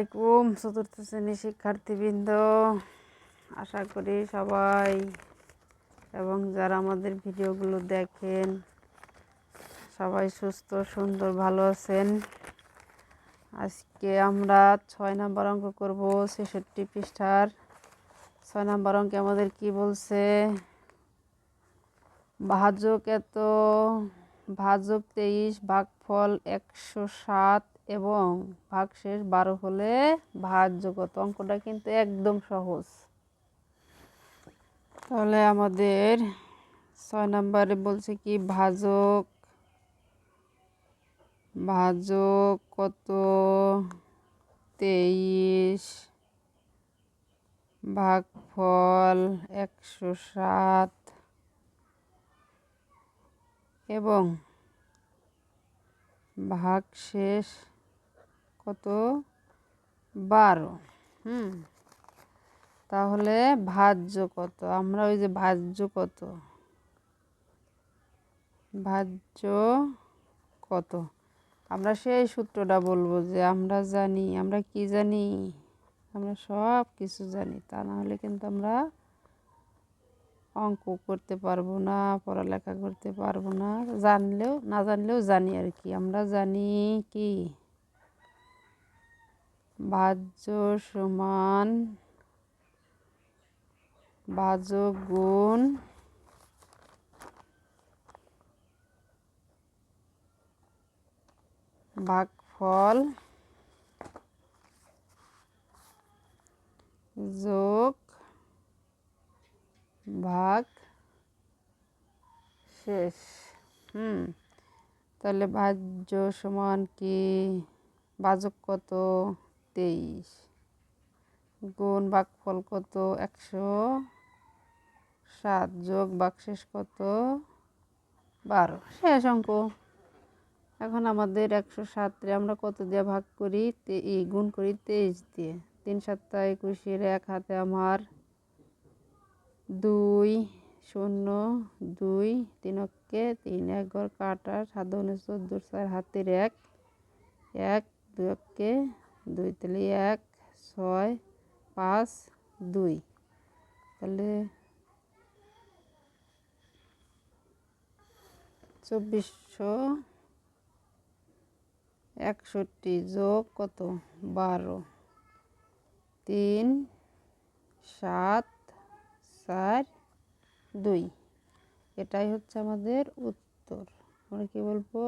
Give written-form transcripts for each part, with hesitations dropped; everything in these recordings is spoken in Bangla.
আলাইকুম চতুর্থ শ্রেণীর শিক্ষার্থীবৃন্দ, আশা করি সবাই এবং যারা আমাদের ভিডিওগুলো দেখেন সবাই সুস্থ সুন্দর ভালো আছেন। আজকে আমরা 6 নম্বর অঙ্ক করব। 66 পৃষ্ঠার 6 নম্বর অঙ্কে আমাদের কি বলছে? ভাজক এত, ভাজক 23, ভাগফল 107 এবং ভাগশেষ 12 হলে ভাজ্য কত? অঙ্কটা কিন্তু একদম সহজ। তাহলে আমাদের 6 নম্বরে বলছে কি ভাজক কত? 23, ভাগফল 107 এবং ভাগশেষ কত? 12। তাহলে ভাজ্য কত? আমরা ওই যে ভাজ্য কত আমরা সেই সূত্রটা বলবো যে আমরা জানি। আমরা কি জানি? আমরা সব কিছু জানি। তা না হলে কিন্তু আমরা অঙ্ক করতে পারবো না, পড়ালেখা করতে পারবো না। জানলেও না জানলেও জানি আর কি। আমরা জানি কি ভাজ্য সমান ভাজক গুণ ভাগফল যোগ ভাগ শেষ। তাহলে ভাজ্য সমান কি? ভাজক কত? 23 গুণ ভাগফল কত? 107 যোগ ভাগশেষ কত? 12। শেষ অঙ্ক। এখন আমাদের 107 আমরা কত দিয়ে ভাগ করি? গুণ করি 23 দিয়ে। 3 7 21, এক হাতে আমার 2 0 2, 3 অক্ষে 3, 1 ঘর কাটা, 7 2 14, 4 হাতের 1 1, 2 অক্ষে 2, তাহলে 1 6 5 2। তাহলে 2461 যোগ কত? 12, 3 7 4 2। এটাই হচ্ছে আমাদের উত্তর। আমরা কি বলবো?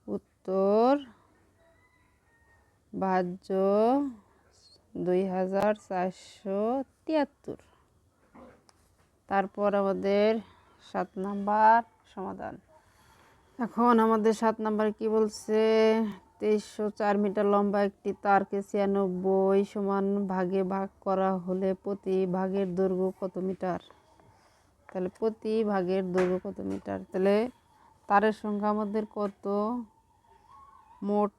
উত্তর ভাজ্য 2473। তারপর আমাদের 7 নাম্বার সমাধান। এখন আমাদের 7 নাম্বারে কি বলছে? 2304 মিটার লম্বা একটি তারকে 96 সমান ভাগে ভাগ করা হলে প্রতি ভাগের দৈর্ঘ্য কত মিটার? তাহলে প্রতি ভাগের দৈর্ঘ্য কত মিটার? তাহলে তারের সংখ্যা আমাদের কত? মোট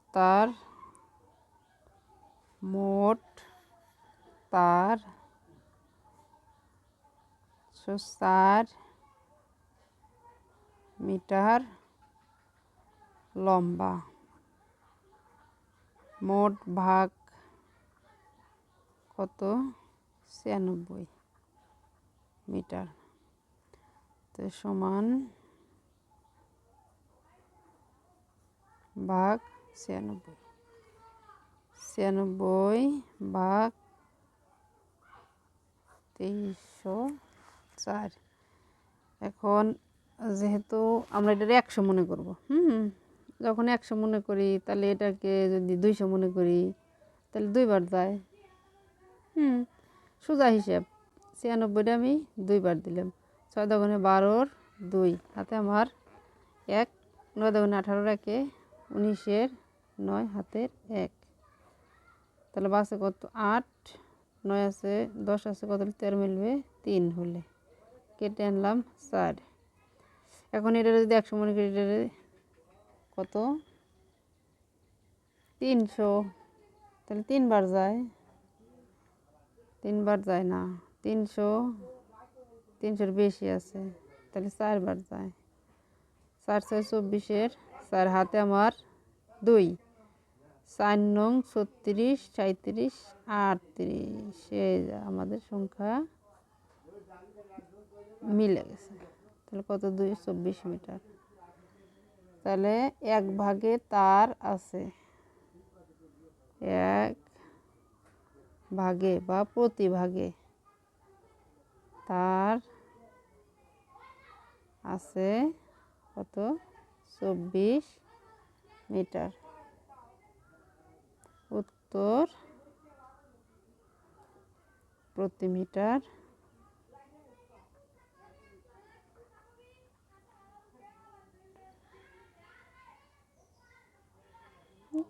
তার 4 মিটার লম্বা। মোট ভাগ কত? 96 মিটার। তো সমান ভাগ 96 ভাগ 2304। এখন যেহেতু আমরা এটার 100 মনে করব, যখন 100 মনে করি তাহলে এটাকে যদি 200 মনে করি তাহলে 2 বার যায়। সোজা হিসাব। 96টা আমি 2 বার দিলাম। 6 দোকানে 12, 2 হাতে আমার 1, 9 দোকানে 18, একে 19, 9 হাতের 1। তাহলে বাসে কত? 8, 9 আছে 10 আছে কত? 13 মিলবে 3 হলে। কেটে আনলাম 4। এখন এটা যদি 100 মনে করি এটা কত? 300। তাহলে 3 বার যায়। 3 বার যায় না, 300-300 বেশি আছে, তাহলে 4 বার যায়। 4 6 24, 4 হাতে আমার 2, 4 নং 36 37 38 এই যে আমাদের সংখ্যা মিলে গেছে। তাহলে কত 224 মিটার। তাহলে এক ভাগে তার আছে, এক ভাগে বা প্রতি ভাগে তার আছে কত 24 মিটার। উত্তর প্রতি মিটার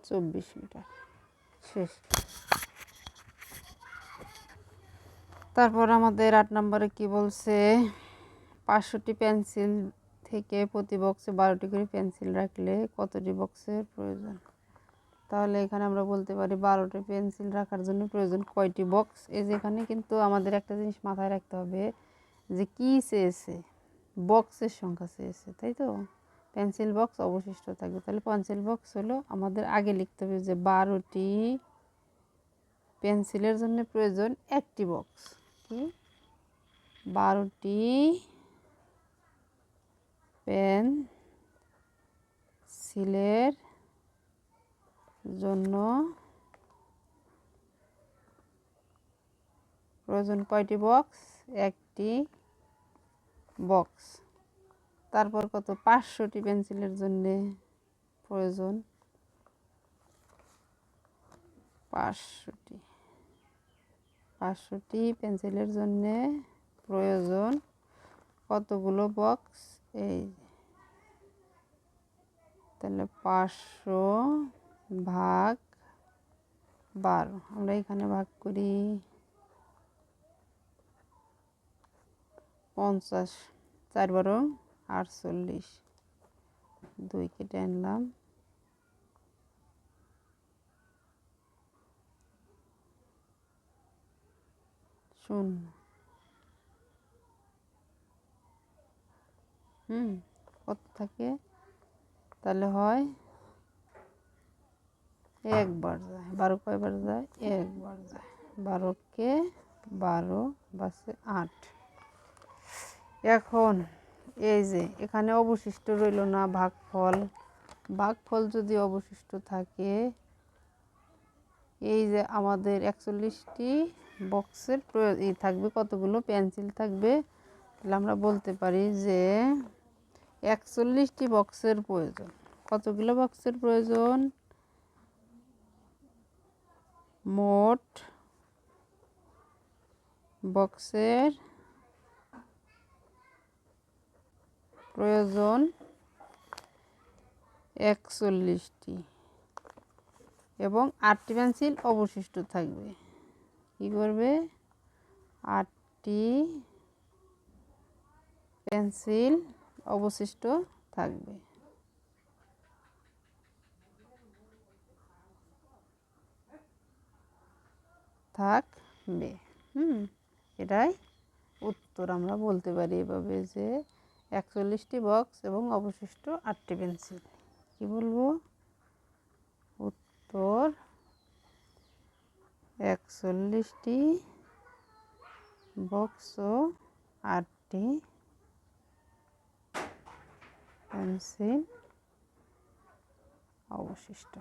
24 মিটার। শেষ। তারপর আমাদের 8 নম্বরে কি বলছে, 500টি পেন্সিল থেকে প্রতি বক্সে 12টি করে পেন্সিল রাখলে কতটি বক্সের প্রয়োজন। তাহলে এখানে আমরা বলতে পারি 12টি পেন্সিল রাখার জন্য প্রয়োজন কয়টি বক্স। এই যে এখানে কিন্তু আমাদের একটা জিনিস মাথায় রাখতে হবে যে কি চেয়েছে, বক্সের সংখ্যা চেয়েছে, তাই তো। পেন্সিল বক্স অবশিষ্ট থাকবে। তাহলে পেন্সিল বক্স হলো আমাদের আগে লিখতে হবে যে 12টি পেন্সিলের জন্য প্রয়োজন একটি বক্স। কি 12টি পেন্সিলের জন্য প্রয়োজন কয়টি বক্স, একটি বক্স। তারপর কত 500টি পেন্সিলের জন্য প্রয়োজন 500টি পেন্সিলের জন্য প্রয়োজন কতগুলো বক্স। এই তাহলে 500 ভাগ 12। আমরা এখানে ভাগ করি 50, 4 12 48, 2 কেটে আনলাম, 0। কত থাকে, তাহলে হয় একবার যায়। 12 কয়বার যায়, একবার যায়। 12কে 12 বাসে 8। এখন এই যে এখানে অবশিষ্ট রইল না ভাগফল। ভাগফল যদি অবশিষ্ট থাকে, এই যে আমাদের 41টি বক্সের প্রয়োজন থাকবে, কতগুলো পেন্সিল থাকবে। তাহলে আমরা বলতে পারি যে 41টি বক্সের প্রয়োজন। কতগুলো বক্সের প্রয়োজন, মোট বক্সের প্রয়োজন 41টি এবং 8টি পেন্সিল অবশিষ্ট থাকবে। কি করবে, 8টি পেন্সিল অবশিষ্ট থাকবে। এটাই উত্তর। আমরা বলতে পারি এভাবে যে 41টি বক্স এবং অবশিষ্ট 8টি পেন্সিল। কি বলবো, উত্তর 41টি বক্স ও 8টি পেন্সিল অবশিষ্ট।